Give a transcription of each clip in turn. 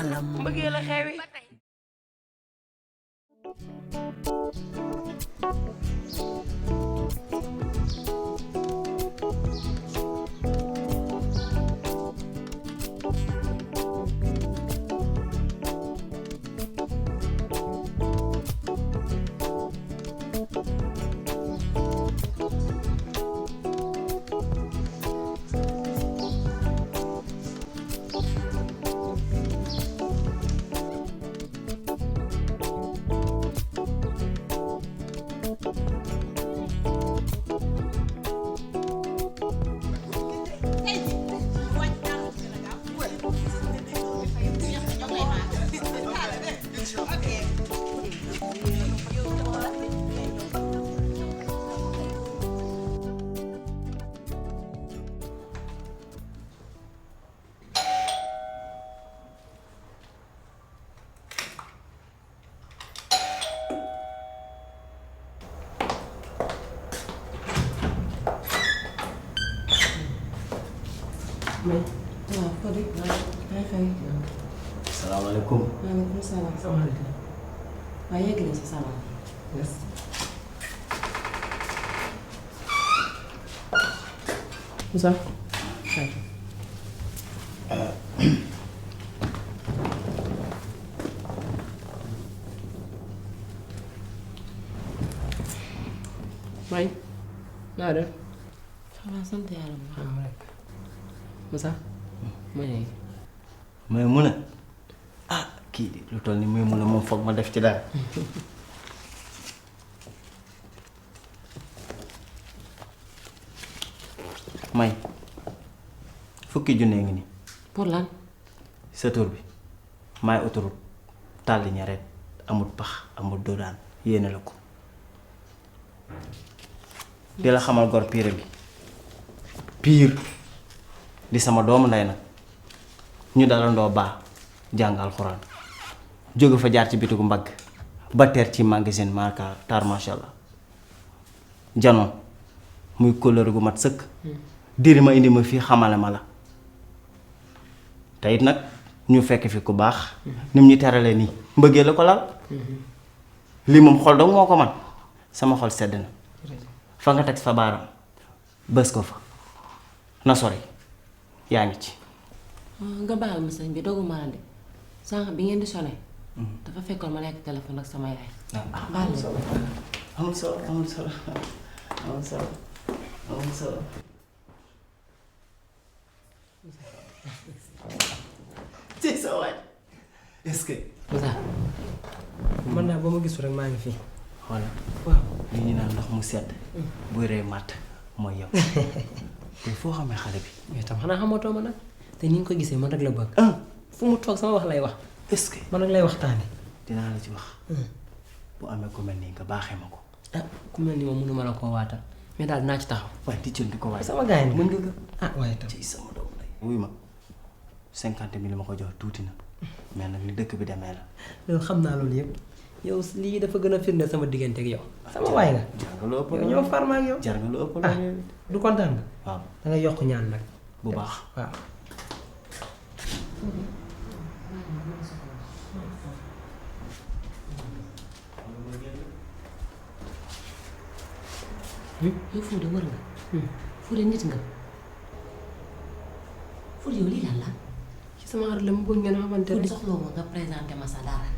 waralam mbëggee la xewi waaw Fodé maa xëy. salaamaaleykum. maaleykum salaam. salaamaaleykum. waaye yegg nañ si salaam. yes. Moussa. xëy. May. naa def. xanaa sant yàlla bu baax. Moussa. may mun a ah kii de lu toll ni may mun a moom foog ma def ci dara. may fukki junne ngi nii. pour lan. sa tur bi maay autoroute tàlli ñaret amul pax amul doodaan yéene la ko di la xamal gor pire bi pire di sama doomu nday nag ñu dalandoo baa jàng alxuraan jóge fa jaar ci bitigu mbagg ba teer ci magasin marka tar masha Allah janoon muy kóllëre gu mat sëkk diri ma indi ma fii xamale ma la te it nag ñu fekk fi ku baax nim ñu terale nii mbëggee la ko lal lii moom xol dong moo ko man sama xol sedd na fa nga teg fa baaram bës ko fa na sori yaa ngi ci nga baal ma sëñ bi doguma la de sànq bi ngeen di sonné. dafa fekkoon ma nekk téléphone ak sama yaay. baal amul solo amul solo amul solo amul solo ci sa waay est-ce que Moussa man naa ba ma gisul rek maa ngi fii. voilà waaw li ñu naan ndox mu sedd buy rey màtt mooy yow te foo xamee xale bi mais tam xanaa xamatoo ma nag te ni nga ko gisee man rek la bëgg. fu mu toog sama wax lay wax. est-ce que man rek lay waxtaane. dinaa la ci wax bu amee ku mel nii nga baaxee ma ko ah ku mel ni moom mënuma la koo waatal mais daal dinaa ci taxaw. waaye di jënd ko waaye sama gars yi mën nga ko ah waaye tam ci sama doom lay wuy ma 50 000 ma ko jox tuuti na mais nag li dëkk bi demee la loolu xam naa loolu yëpp yow lii dafa gën a firnde sama diggante ak yow. sama waay nga. jar nga lu ëpp yow ñoo farma ak yow. jar nga lu ëpp ah du kontaan nga. waaw da nga yokk ñaan nag. bu baax waaw. yow Fodé wër nga. Fodé nit nga. Fodé yow lii lan la. ci sama xarit la mu bëgg ngeen xamante Fodé ne. soxloo ma nga présenté ma sa dara.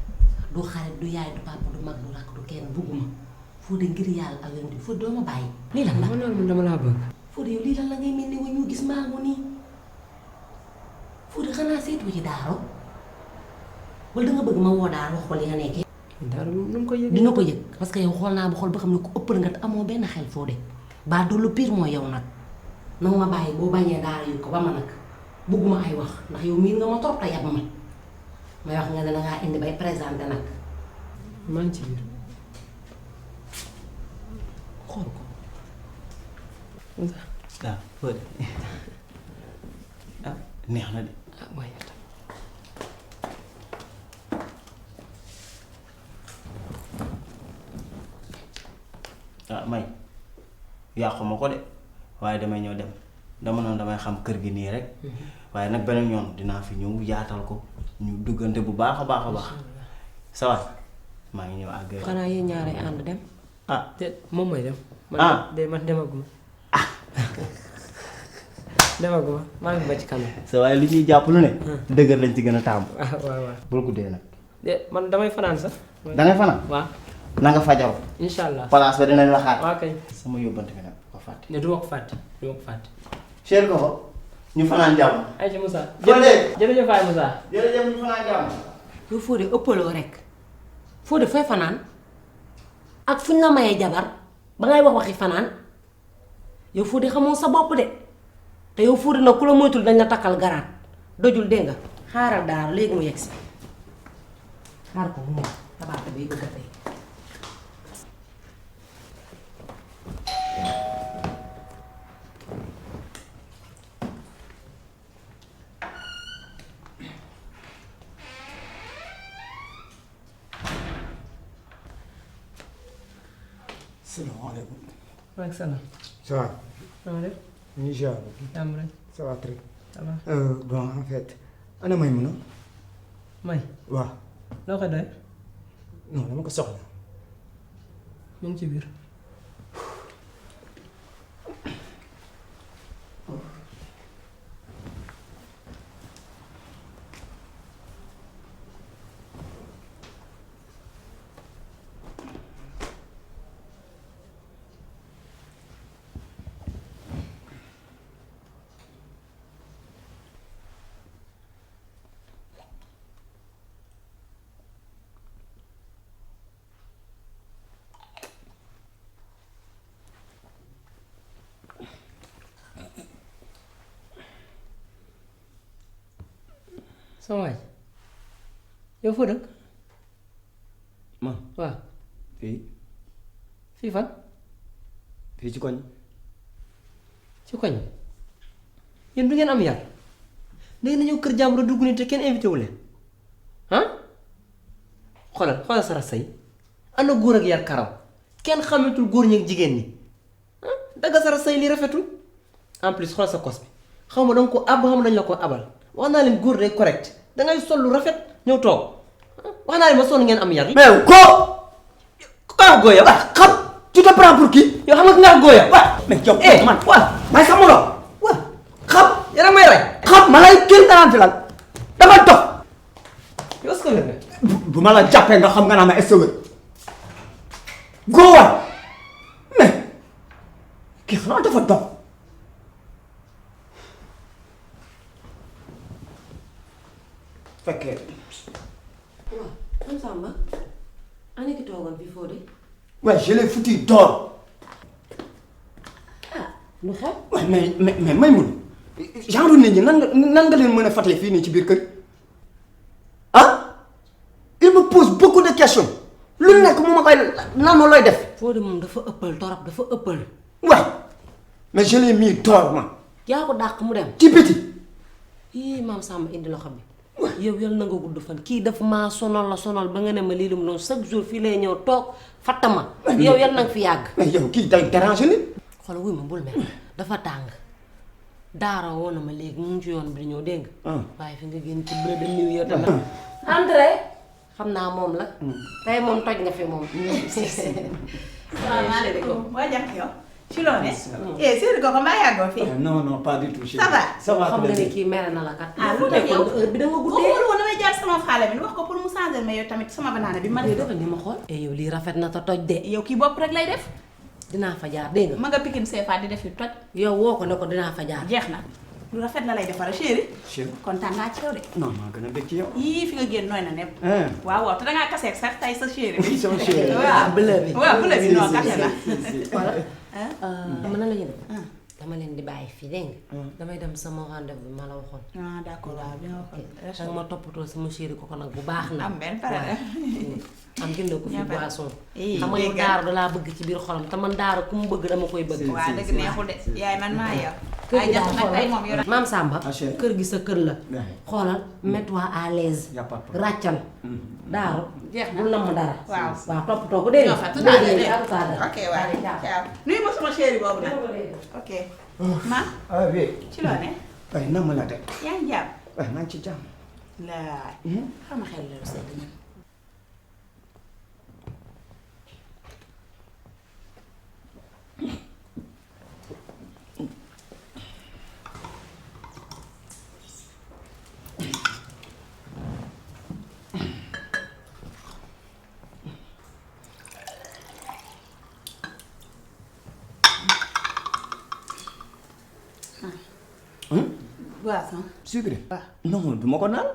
du xarit du yaay du papa du mag du rakk du kenn bugguma. Fodé ngir yàlla ak yow Fodé doo ma bàyyi. lii lan la man loolu man dama laa bëgg. Fodé yow lii lan la ngay mel ni ñu gis maamu nii. Fodé xanaa seetu ci daaro wala da nga bëgg ma woo daaro wax ko li nga nekkee. daal nu mu ko yëgee. di nga ko yëg parce que yow xool naa ba xool ba xam ne ku ëppal nga te amoo benn xel Fodé baa du lu pire mooy yow nag nanga ma bàyyi boo bañee daara yu ko ba ma nag bëgguma ay wax ndax yow miin nga ma trop te yab ma may wax nga ne dangaa indi bay présenté nag maa ngi ci biir. xool ko. ah Fodé ah neex na de ah waaye tam. ah may yàqu ma ko de waaye damay ñëw dem dama noonu damay xam kër gi nii rek waaye nag beneen yoon dinaa fi ñëw yaatal ko ñu duggante bu baax a baax a baax ça va maa ngi ñëw àgg xanaa yéen ñaare ànd dem. ah te moom mooy dem. man demaguma. demaguma maa ngi ba ci kanam. sa waaye li ñuy jàpp lu ne dëgër lañ ci gën a taamu waaw. bul guddee nag de man damay fanaan sax. da ngay fanaan waaw. na nga fajaru incha allah. place ba dinañ la xaar waaw kay. sama yóbbante bi nag ko fàtte ne du ma ko fàtte du ma ko fàtte. cher ko ñu fanaan jàmm ayca Moussa. Fodé jërëjëf waay Moussa. jërëjëf ñu fanaan jàmm yow Fodé ëppaloo rek Fodé fay fanaan ak fu ñu la mayee jabar ba ngay wax waxi fanaan yow Fodé xamoo sa bopp de te yow Fodé nag ku la moytul dañ la takkal garaat dojul dégg nga xaaral daara léegi mu yegsi xaar ko mu ñëw tabaata bay bëgg a tey. Salaamaaleykum. waaleykum salaam. Ça va? na nga def. Niger. jàmm rek. Ça va très. ça va. Bon en fait ana Maymuna. may. waaw. loo ko doy. non dama ko soxla. mu ngi ci biir. sama waay yow foo dëkk. man waaw. fii fan. fii ci koñ ci koñ yéen du ngeen am yar léegi na ñëw kër jàmbur dugg ni te kenn invité wu leen ah xoolal sara say ana góor ak yar karaw kenn xamatul góor ñi ak jigéen ñi ah dagga sara say li rafetul en plus xoolal sa kos bi xaw ma danga ko àbb xam dañ la ko abal wax naa leen góor day correct dangay sol lu rafet ñëw toog wax naa leen ma sonn ngeen am yar. mais ko ah góoya ah xam tu te prends pour qui yow xam nga ki nga góoya waaw mais yow man waaw may sa morom waaw xam yéen a may rey xam ma lay kii nga naan fi lan dama dox yow est-ce que wér nga bu ma la jàppee nga xam nga naa ma est-ce que góowaay mais kii xanaa dafa dox fekkee waaw am Samba ana ki toogoon fii Fodé. waaye je l'ai foutu dehors ah lu xew. waaye mais Maymuna genre nit ñi nan nga leen mën a fatee fii nii ci biir kër ah il me pose beaucoup de questions lu nekk mu ma koy nan ma looy def Fodé moom dafa ëppal torop dafa ëppal. waaye mais je l'ai mis dehors man yaa ko dàq mu dem. ci biti ii maam Samba indi loxo bi. yow yal na nga gudd fan kii dafa maa sonal ba nga ne ma lii lu mu doon chaque jour fii lay ñëw toog fatta ma. yow yal na nga fi yàgg. mais yow kii day déranger nit xool wuy ma bul mel dafa tàng daara woo na ma léegi mu ngi ci yoon bi di ñëw dégg nga. waaye fi nga génn ci bleu de New York tamit. André xam naa moom la. tey moom toj nga fi moom. salaamaaleykum waa jànk yow ci loo ne. Seydou Koko mbaa yàggoo fii. non pas du tout ça va. ça va xam nga ne kii mere na la kat. ah lu tax yow heure bi da nga boo guddee. wóorul woon damay jaar sama xaale bi wax ko pour mu changer ma yow tamit sama banaana bi ma André def. dafa ni ma xool. yow lii rafet na te toj de. yow kii bopp rek lay def. dinaa fa jaar dégg nga. ma nga pikin CFA di def yu toj. yow woo ko ne ko dinaa fa jaar. jeex na lu rafet la lay defara chéri. chéri kontaan naa ci yow de. non maa gën a bëgg ci yow yii fi nga génn nooy na nepp. ah waaw waaw te dangaa kaseeg sax tey sa chéri bi. sama chéri waaw bleu bi. waaw bleu bi non kase la. voilà. ah mën na la ñu def. dama leen di bàyyi fii dégg nga. damay dem sama rendez-vous bi ma la waxoon. ah d'accord waaw bi nga waxoon. danga ma toppatoo sama chéri ko nag bu baax na. am benn pare la. am jënd ko fi ñaata boisson. ii xam nga yow dégg daara dalaa bëgg ci biir xolam te man daara ku mu bëgg dama koy bëgg. waa dëgg neexul de yaay man maa yow. kër ay gi jàpp daal nag tey xoolal moom yow nag. maam Samba Ah, chérie. kër gi sa kër la Ouais. xoolal mets-toi à l'aise Y a pas de problème. ràccal daaru jeex na bul namm dara waaw. waaw toppatoo ko dégg Ñoo nga fa tout à fait léegi dara ok waaw waaw nuyu ma sama chéri boobu nag ok ma ah oui. ci loo ne waaye na ma la de. yaa ngi jàpp waaye maa ngi ci jàmm. laay xam nga xel la sedd na boisson sucré. waaw non du ma ko naan.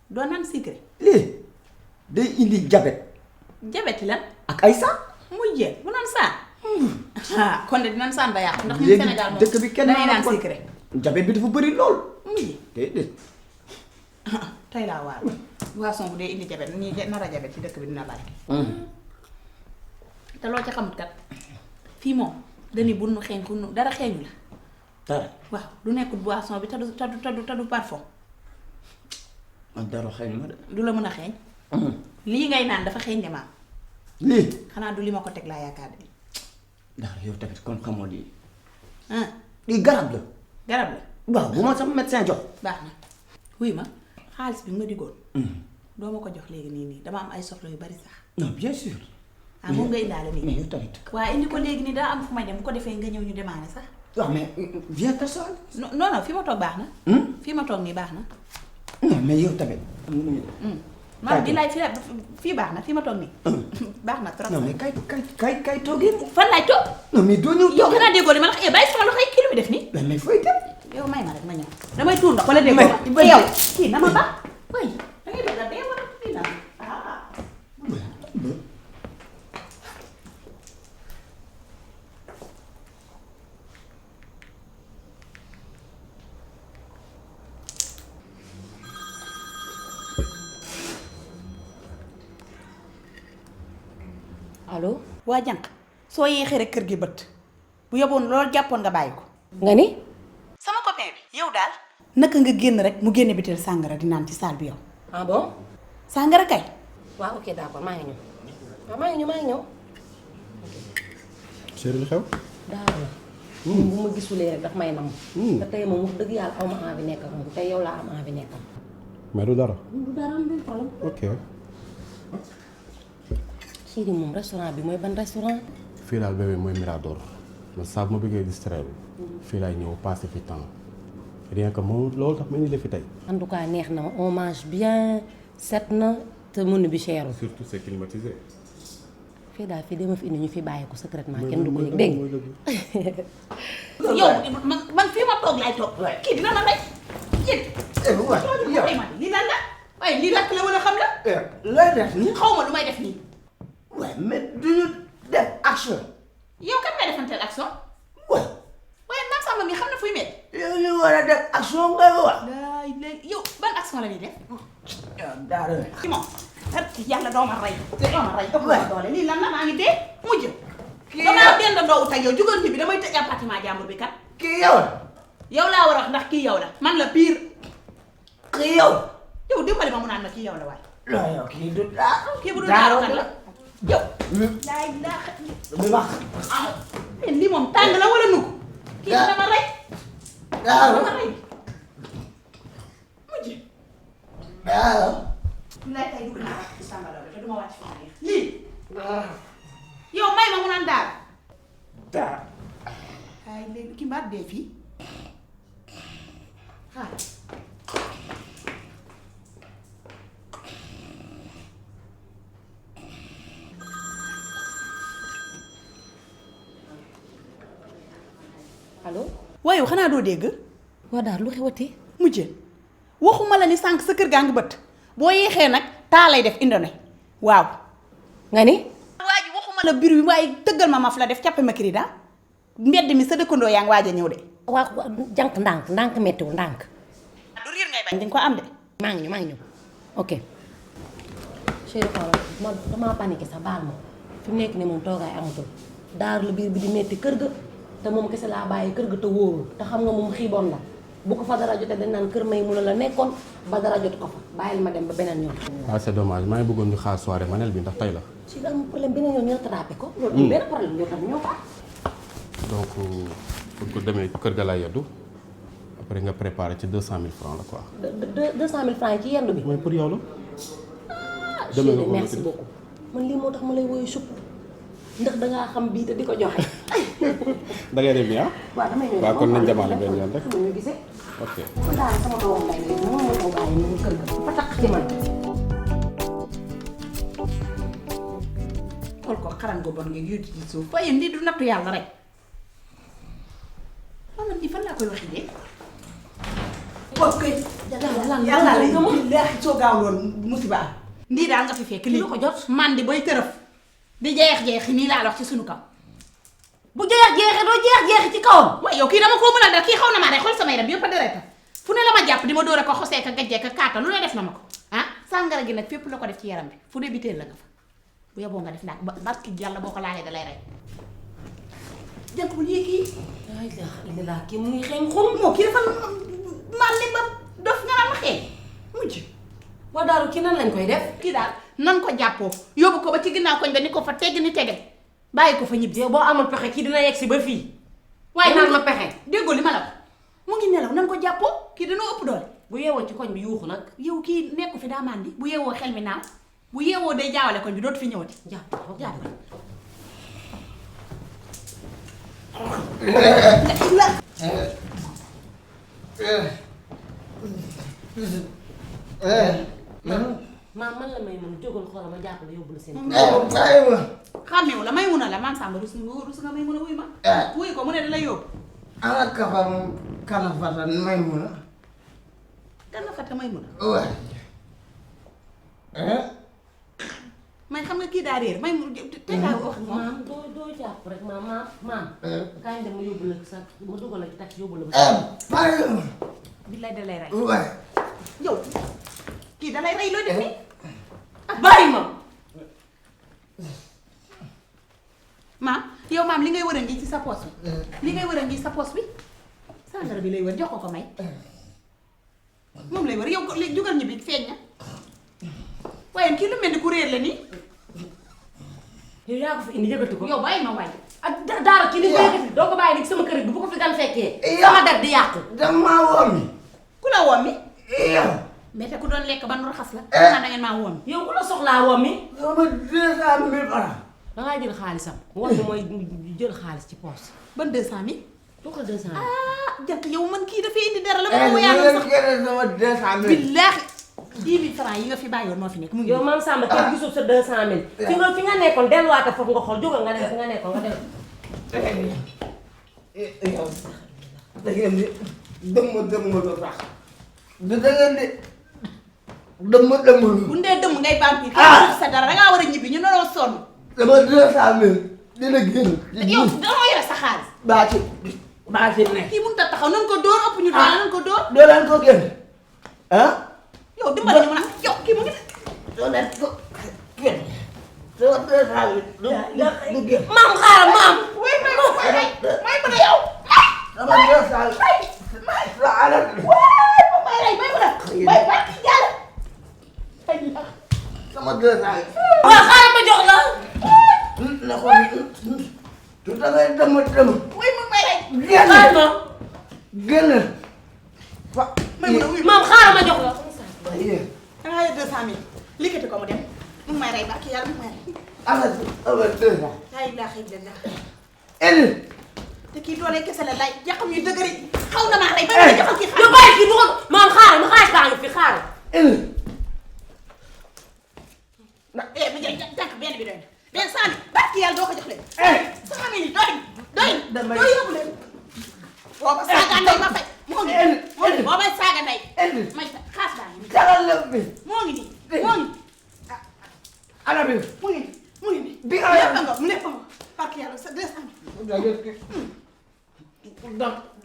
doo naan sucré lii day indi jabet jabeti lan ak ay sax. muy jéem bu naan saan ah kon de dinañ saan ba yàqu ndax ñun léegi Sénégal moom dëkk bi kenn dañuy naan ko sucré jabet bi dafa bëri lool. muy déedéet. tey laa waar boisson bu dee indi jabet nii nar a jabet ci dëkk bi dina bari te loo ca xamut kat fii moom dañuy bu nu xeeñ ku nu dara xeeñu la dara waaw du nekkut boisson bi te du parfum man dara xëy na ma de. du la mën a xeeñ lii ngay naan dafa xeeñ de maam lii. xanaa du li ma ko teg laa yaakaar de dara yow tamit kon xamoo lii. ah lii garab la. garab la waaw bu ma sama médecin jox. baax na wuy ma xaalis bi nga digoon doo ma ko jox léegi nii dama am ay soxla yu bari sax non bien sûr. ah moom nga indaale mais nii yow tamit. waaye indi ko léegi nii daa am fu may dem bu ko defee nga ñëw ñu demaane sax waaw mais viens t'asseoir. non non fi ma toog baax na fii ma toog nii baax na non mais yow tamit. man di laaj fii baax na fii ma toog nii baax na trop non mais kay toogee. fan laay toog non mais doo ñëw yow toog. xanaa déggoo li ma la wax bàyyi sama loxo yi kii lu muy def nii mais fooy dem. yow may ma rek ma ñëw damay tuur ndox wala déggoo ma yow kii na ma baax way da ngay bëgg a dee wala fii na ah allo waa jànq soo yéexee rek kër gi bët bu yóbboon loolu jàppoon nga bàyyi ko nga ni sama copain bi yow daal naka nga génn rek mu génne bitel sàngara di naan ci saal bi yow ah bon sàngara kay waaw ok d'accord maa ngi ñëw waaw maa ngi ñëw chéri li xew. daaru la moom bu ma gisulee rek daf may nam te tey moom wax dëgg yàlla aw ma envie nekk ak moom tey yow laa am envie nekk ak mais du dara. du dara am problème ok. chéri moom restaurant bi mooy ban restaurant fii daal bébé mooy Mirador man saa bu ma bëggee distraire fii laay ñëw passer fi temps rien que moom loolu tax ma indi la fi tey. en tout cas neex na ma on mange bien set na te mën bi cherul surtout c'est climatisé. fii daal fii dama fi indi ñu fi bàyyi ko secrètement kenn du ko yëg dégg nga yow man fii ma toog laay toog kii dina ma rey yéen lii lan la waaye lii lakk la wala xam la looy def nii. xaw ma lu may def nii waaye mais duñu def action. yow kan ngay defanteel action waaw. waaye nag sama mi xam na fuy met yow ñu war a def action ngay wax. laay léegi yow ban action la ñuy def yow dara. ci moom yàlla doo ma rey doo ma rey ëpp ma doole lii lan la maa ngi dee mujj damaa dend ndoowu tag yow jugal bi damay tëj appartement jàmbur bi kat kii yow la. yow laa war a wax ndax kii yow la man la pire kii yow. yow dimbali ma mu naan ma kii yow la waaye non yow kii du dara. kii bu dul dara kan la yow laay laa bi wax. lii moom tàng la wala nugg kii dina ma rey dara. dama rey mujj dara. lay tay dugg naa wàcc ci sàmbala te duma wàcc fi lii yow may ma mu naan daal dara. ay léegi ki mbaat dee fii xaar allo waaye xanaa doo dégg waa daal lu xewati mujjee waxuma la ni sànq sa kër gaa ngi bët boo yéexee nag taa lay def indone waaw nga ni waa ji waxuma la biir bi waaye tëggal ma maf la def càppe ma krida mbedd mi sa dëkkandoo yaa ngi waaj a ñëw de waa jànk ndànk mettiwul ndànk du riir ngay bañ dañ ko am de maa ngi ñëw ok chéri xoolal ma damaa paniqué sax baal ma fi mu nekk nii moom toogaay amatul daaru la biir bi di metti kër ga te moom kese laa bàyyi kër ga te wóorul te xam nga moom xiiboon la bu ko fa dara jotee dañ naan kër may mun a la nekkoon ba dara jot ko fa bàyyil ma dem ba beneen yoon. ah c'est dommage maa ngi bëggoon ñu xaar soirée Manel bi ndax tey la. si la am problème beneen yoon ñu rattrapé ko. loolu am benn problème ñoo tam ñoo fa. donc pour ko demee kër ga laa yeddu après nga préparé ci 200 000 francs la quoi. 200 000 francs yi ci yendu bi. mooy pour yow la. demee nga ko merci beaucoup man lii moo tax ma lay woyu supp ndax dangaa xam bii te di ko joxe. da ngay dem nii ah. waaw damay ñëw waaw kon nañ demaale benn yoon rek. ñu gisee. ok. kon daal sama doomu ndey la moom moo ko bàyyi mu kër ga fa tax ci man. xool ko xaran gu bon ngeen yuuti ci suuf waaye lii du nattu yàlla rek maanaam nii fan laa koy waxee de. ok yàlla la billaahi soo gaaw loolu musiba am. ndii daal nga fi fekk lii ko jot man di bay tërëf di jeex nii laa la wax ci sunu kaw. bu jeexee doo jeexi ci kawam. waaye yow kii dama koo mën a dal kii xaw na maa rey xool sama yaram yëpp a deret fu ne la ma jàpp di ma dóor a ko xosee ka gajjee ka kaata lu ne def na ma ko ah sàngara gi nag fépp la ko def ci yaram bi fu ne biteel la nga fa bu yeboo nga def ndax ba barki yàlla boo ko laalee da lay rey jant bu lii kii ay la kii mu ngi xeeñ xum. moo kii dafa man li ba dof nga naan ma xeeñ mujj waa daaru kii nan lañ koy def. kii daal nan ko jàppoo yóbbu ko ba ci ginnaaw koñ ba ni ko fa tegg ni tege bàyyi ko fa ñibbi. yow boo amoon pexe kii dina yegg si ba fii. waaye naan ma pexe. déggoo li ma la wax mu ngi nelaw nan ko jàppoo kii dañoo ëpp doole. bu yeewoo ci koñ bi yuuxu nag. yow kii nekku fi daa màndi bu yeewoo xel mi naaw bu yeewoo day jaawale koñ bi dootu fi ñëwati. jàpp maam man la may mën jógal xoolal ma jàpp la yóbbu la seen. xàmmewu la may mun a la man Samba rus nga may mun a wuy ma. wuy ko mu ne da lay yóbbu. ana kafam kana fata may mun a. kana fata may mun a. waaw. may xam nga kii daa réer may mu te daa wax ak moom. maam doo jàpp rek maam. kaay dem ma yóbbu la sax ma dugal la ci taxi yóbbu la ba. billaay da lay rey. waaw. yow kii da lay rey loo def nii. bàyyi ma. maam yow maam li ngay wër a ngi ci sa poos bi. li ngay wër a ngi sa poos bi. sàngara bi lay wër jox ko may. moom lay wër yow léegi jugal ñibbi feeñ na. waaye kii lu mel ni ku réer la nii. yow yaa ko fi indi yëgatu ko. yow bàyyi ma waay. ak daara kii li nga yëgati doo ko bàyyi nag sama kër gi bu ko fi gan fekkee. sama der di yàqu. damaa womi. ku la woom mi. yow. mais te ku doon lekk ba nu raxas la. xanaa da ngeen maa woom. yow ku la soxlaa woom mi. yow ma 200 000 francs. dangaa jël xaalisam. woom mi mooy jël xaalis ci poos. ban 200 000. doo ko 200 000. ah jant yow man kii dafay indi dara la ma ko yàlla sax. sama 200 000. billaahi 10 000 francs yi nga fi bàyyoon moo fi nekk mu ngi. yow maam Samba kenn gisul sa 200 000. fi nga nekkoon delluwaate foofu nga xool jógal nga dem fi nga nekkoon nga dem. yow da ngeen di dëmm lu tax da ngeen di dëmm lu. bu ndee dëmm ngay baam kii. kenn sa dara dangaa war a ñibbi ñu naroo sonn. sama 200 000 dina génn. yow dama yore sa xaalis. baa ci ne. kii mënut a taxaw nan ko dóor ëpp ñu doole nan ko dóor. doo leen ko génn ah. yow dimbali ñu mën a yow kii mu ngi. doo leen ko génn. sama 200 000 du génn. maam xaaral maam. may mën a yow. sama 200 000. sa alal. may rey may mën a. may barki yàlla. sama 200 000. waaw xaaral ma jox la. na ko tu da ngay dëmm. may rey. xaaral ma. génn. fa. maam xaaral ma jox la. dangaa yor 200 000 liggéey ko mu dem mu may rey barki yàlla mu may rey. ama 200. laa ilaaha illallah. Eli. te kii doole kese la lay yàqam yu dëgëri xaw na maa rey ba nga joxal kii yow bàyyi kii bu ko maam xaaral ma xaalis baa ngi fi xaaral. Eli. ma jël jànk benn bi doy na benn 100 000 barki yàlla doo ko jox leen. 100 000 doy doo yóbbu leen. boo ma saaga ndey ma fay. moo ngi nii boo may saaga ndey. may xaas baa ngi nii. dalal lépp bi. moo ngi nii moo ngi. ala bi. mu ngi nii. bi nga yor lépp nga mu lépp nga barki yàlla sa 200 000.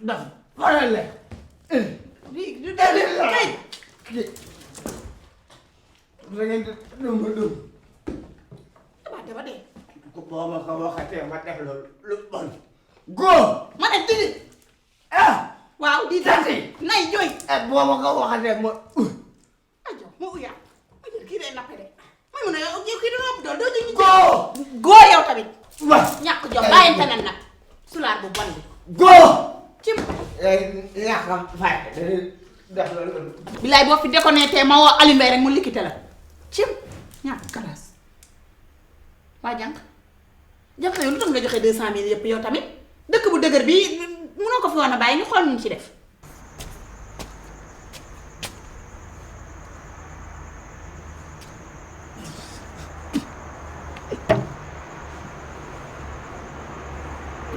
dam xoolal la. lii du dee kay. da ngeen di dëmm. ba dee. boo ma ko waxatee ma def loolu lu bon góor. ma ne tigi. waaw di tati. nay jooy. boo ma ko waxatee ma. ajo ma uya. kii day nappe de. may mun a yow kii dama am doon doo jënd. góor. góor yow tamit. wa. ñàkk jom bàyyante nan nag. sulaar bu bon bi. góor. cim. ñàkkam fay. def loolu. bilaay boo fi déconnecté ma woo Aliou Mbaye rek mu likkite la. cim ñàkk kalaas. waa jànq. jànq yow lu tax nga joxe 200 000 yëpp yow tamit. dëkk bu dëgër bi mënoo ko fi woon a bàyyi ñu xool ñu ci def.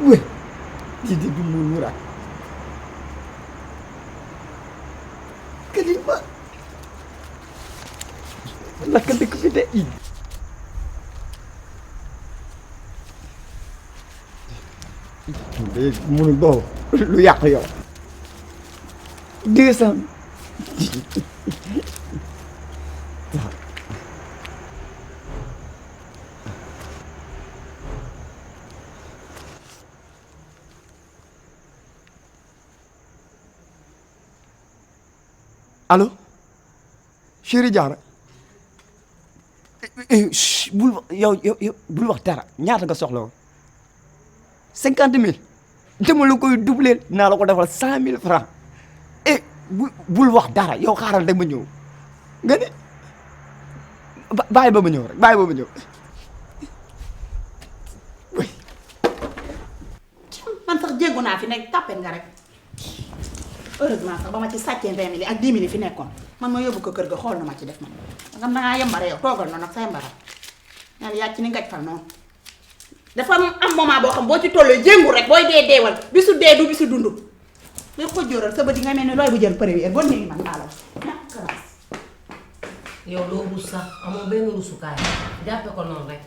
wéy di du murmuraat kalima lakk dëkk bi de i mënul boobu lu yàq yow 200 allo chéri Diarra bul yow bul wax dara ñaata nga soxla woon 50 000 dama la koy doubler naa la ko defal 100 000 francs bul wax dara yow xaaral rek ma ñëw nga ne bàyyi ba ma ñëw rek bàyyi ba ma ñëw man sax jéggu naa fi nekk tàppet nga rek. heureusement sax ba ma ci sàccee 20 000 ak 10 000 fi nekkoon man ma yóbbu ko kër ga xool na ma ci def man nga dangaa yambare yow toogal noonu ak sa yambaram ñaar yàcc ni ngaj fal noonu dafa am moment boo xam boo ci tollee jéngu rek booy dee deewal bisu dee du bisu dund ngay xojjóoral sa bët yi nga mel ni looy bu jël première bon néegi man daala ñàkk raas yow doo rus sax amoo benn rusukaay jàppe ko noonu rek